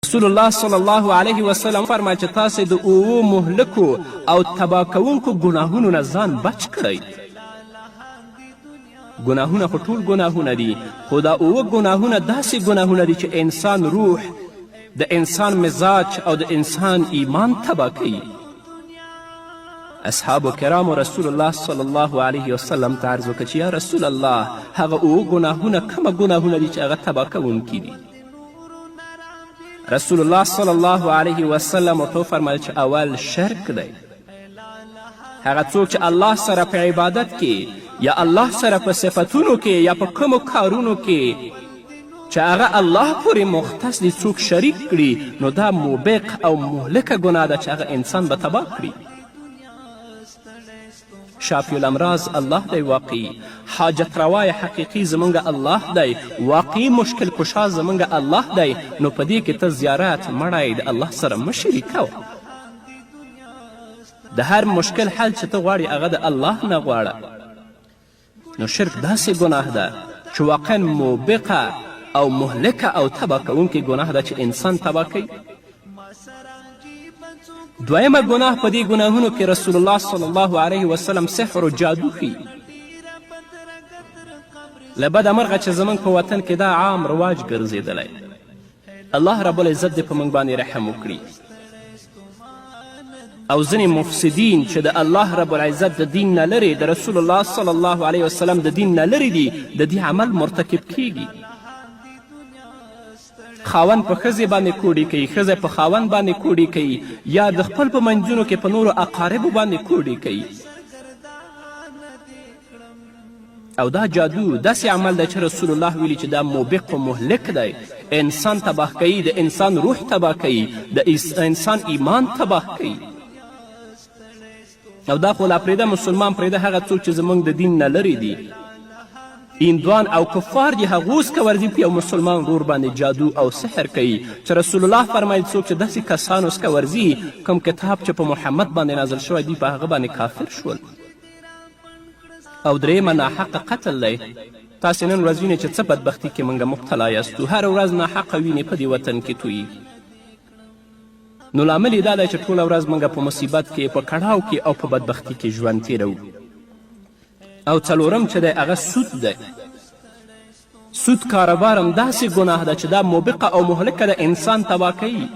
رسول الله صلی الله علیه وسلم فرمایي چې تاسې د اوو مهلکو او تباه کوونکو ګناهونو نه ځان بچ کړئ. ګناهونه خو ټول ګناهونه دي، خو دا اوه ګناهونه داسې ګناهونه دي چې انسان روح، د انسان مزاج او د انسان ایمان تباه کوي. اصحابو کرامو رسول الله صلی الله علیه وسلم ته عرض وکړه چې یا رسول الله هغه اوه ګناهونه کومه ګناهونه دي چې هغه تباه کوونکي دي؟ رسول الله صلی الله علیه وسلم ورته وفرمیل چې اول شرک دی. هغه څوک چې الله سره په عبادت کې یا الله سره په صفتونو کې یا په کومو کارونو کې چې هغه الله پورې مختص دي څوک شریک کړي، نو دا موبق او مهلکه ګناه ده چې هغه انسان به تباه کړي. شافی الامراض الله دی واقعي، حاجت روای حقیقي زمونږ الله دی، واقعي مشکل کشا زمونږ الله دی. نو په دې کې ته زیارت مړی د الله سره مه شریکوه. د هر مشکل حل چې ته غواړې هغه د الله نه غواړه. نو شرک داسې ګناه ده چې واقعا موبقه او مهلکه او تباه کوونکې ګناه ده چې انسان تباه کوي. دویمه ګناه په دې ګناهونو کې رسول الله صلی الله علیه وسلم سحر و جادو ښیي. له بده مرغه چې زموږ په وطن کې دا عام رواج ګرځېدلی. الله رب العزت دې په موږ باندې رحم وکړي. او ځینې مفسدین چې د الله رب العزت د دین نه لرې، د رسول الله صلی الله علیه وسلم د دین نه لرې دي، د دې عمل مرتکب کیږي. خاوند په ښځې باندې کوډې کوي، ښځه په خاوند باندې کوډې کوي، یا د خپل په منځونو کې په نورو اقاربو باندې کوډې کوي. او دا جادو داسې عمل دی چې رسول الله ویلي چې دا موبق و مهلک دی، انسان تباه کوي، د انسان روح تباه کوي، د انسان ایمان تباه کوي. او دا خو لا پرېږده مسلمان پرېږده هغه څوک چې زموږ د دین نه لرې دي، هندوان او کفار دي، هغوس که ورځي په یو مسلمان ورور باندې جادو او سحر کوي. چې رسول الله فرمایي څوک چې داسې کسانو څخه ورځي کوم کتاب چې په محمد باندې نازل شوی دی په هغه باندې کافر شول. او درېیمه ناحقه قتل دی. تاسې نن ورځ وینئ چې څه بدبختي کې موږ مبتلا یاستو، هره ورځ ناحقه وینې په دې وطن کې تویي. نو لامل یې دا دی چې ټوله ورځ موږ په مصیبت کې، په کړاو کې او په بدبختي کې ژوند تیروو. او څلورم چې دی هغه سود دی. سود کاروبار هم داسې ګناه ده چې دا موبقه او مهلکه د انسان تباه کوي،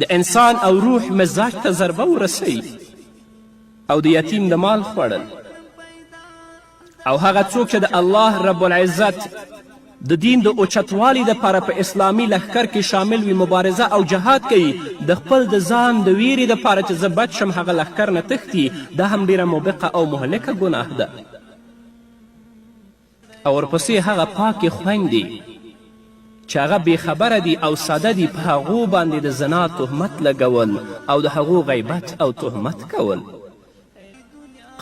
د انسان او روح مزاج ته ضربه ورسوي. او د یتیم د مال خوړل. او هغه څوک چې د الله رب العزت د دین د اوچتوالي دپاره په اسلامي لښکر کې شامل وي، مبارزه او جهاد کوي، د خپل د ځان د ویرې دپاره چې زه بد شم هغه لښکر نه تښتي، دا هم ډیره موبقه او مهلکه ګناه ده. او ورپسې هغه پاکې خویندې چې هغه بېخبره دي او ساده دي، په هغو باندې د زنا تهمت لګول او د هغو غیبت او تهمت کول.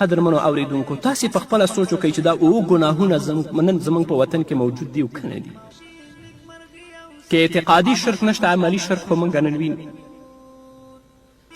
قدرمنو اوریدونکو، تاسې په خپله سوچ وکئ چې دا اوه ګناهونه نن زموږ په وطن کې موجود دي او که نه دي. که اعتقادي شرک نشته، عملي شرک خو موږ نن وینو.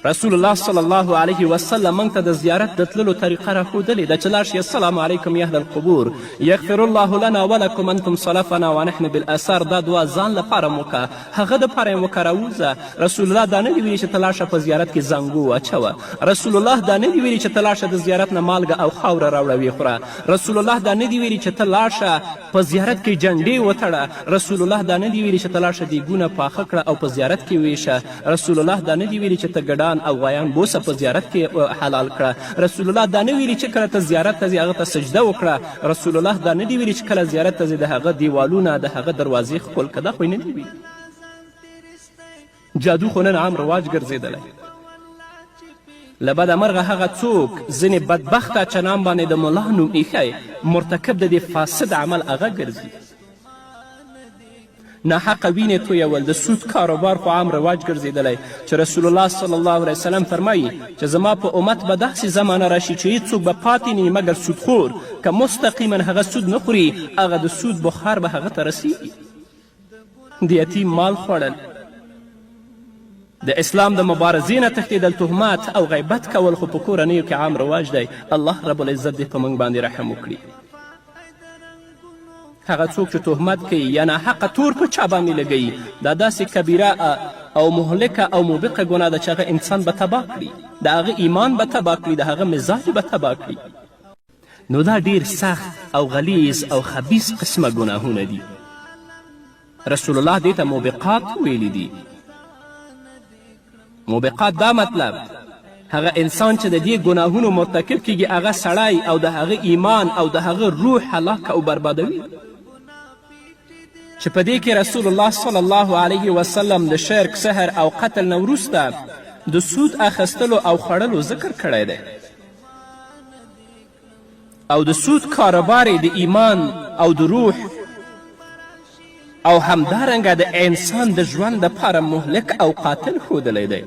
رسول الله صلی الله علیه وسلم موږ ته د زیارت د تللو طریقه راښودلې ده چې لاړ شي السلام علیکم یا اهل القبور یغفر الله لنا ولکم انتم سلفنا ونحن بالاثار. دا دعا ځان لپاره م وکړه، هغه دپاره یې وکړه راوځه. رسول الله دا نه دي ویلي چې ته لاړ شه په زیارت کې زنګو واچوه. رسول الله دا نه دي ویلي چې ته لاړ شه د زیارت نه مالګه او خاوره راوړه ویې خوره. رسول الله دا نه دي ویلي چې ته لاړ شه په زیارت کې جنډې وتړه. رسول الله دا نه دي ویلي چې ته لاړ شه دیګونه پاخه کړه او په زیارت کې ویشه. رسول الله دا نه دي ویلي چې ته ګډان او غویان بوسه په زیارت کې حلال کړه. رسول الله دا نه ویلي چې کله ته زیارت ته ځې هغه ته سجده وکړه. رسول الله دا نه دي ویلي چې کله زیارت ته ځې د هغه دیوالونه د هغه دروازې ښکل کړه. دا خو یې نه دي ویلي. جادو خو نن عام رواج ګرځېدلی. له بده مرغه هغه څوک ځینې بدبخته چنان باندې د ملا نوم ایښی مرتکب د دې فاسد عمل هغه ګرځي. ناحقه وینې تویول، د سود کاروبار خو عام رواج ګرځېدلی چې رسول الله صلی الله علیه وسلم فرمایي چې زما په امت به داسې زمانه راشي چې هیڅوک به پاتې نه مګر سودخور، که مستقیما هغه سود نه خوري هغه د سود بخار به هغه ته رسیږي. د یتیم مال خوړل، د اسلام د مبارزې نه تښتېدل، تهمات او غیبت کول خو په کورنیو کې عام رواج دی. الله رب العزت دې په موږ باندې رحم وکړي. هغه څوک چې تهمت کوي یا ناحقه تور په چا باندې لګوي دا داسې کبیره او مهلکه او موبقه ګناه ده چې هغه انسان به تباه کړي، د هغه ایمان به تباه کړي، د هغه مزاج به تباه کړي. نو دا ډیر سخت او غلیظ او خبیث قسمه ګناهونه دي. رسول الله دې ته موبقات ویلی دي. موبقات دا مطلب هغه انسان چې د دې ګناهونو مرتکب کیږي هغه سړی او د هغه ایمان او د هغه روح هلاک او بربادوي، چې په دې کې رسول الله صلی الله علیه وسلم د شرک، سحر او قتل نه وروسته د سود اخیستلو او خوړلو ذکر کړی دی. او د سود کاروبار د ایمان او د روح او همدارنګه د انسان د ژوند دپاره مهلک او قاتل ښودلی دی.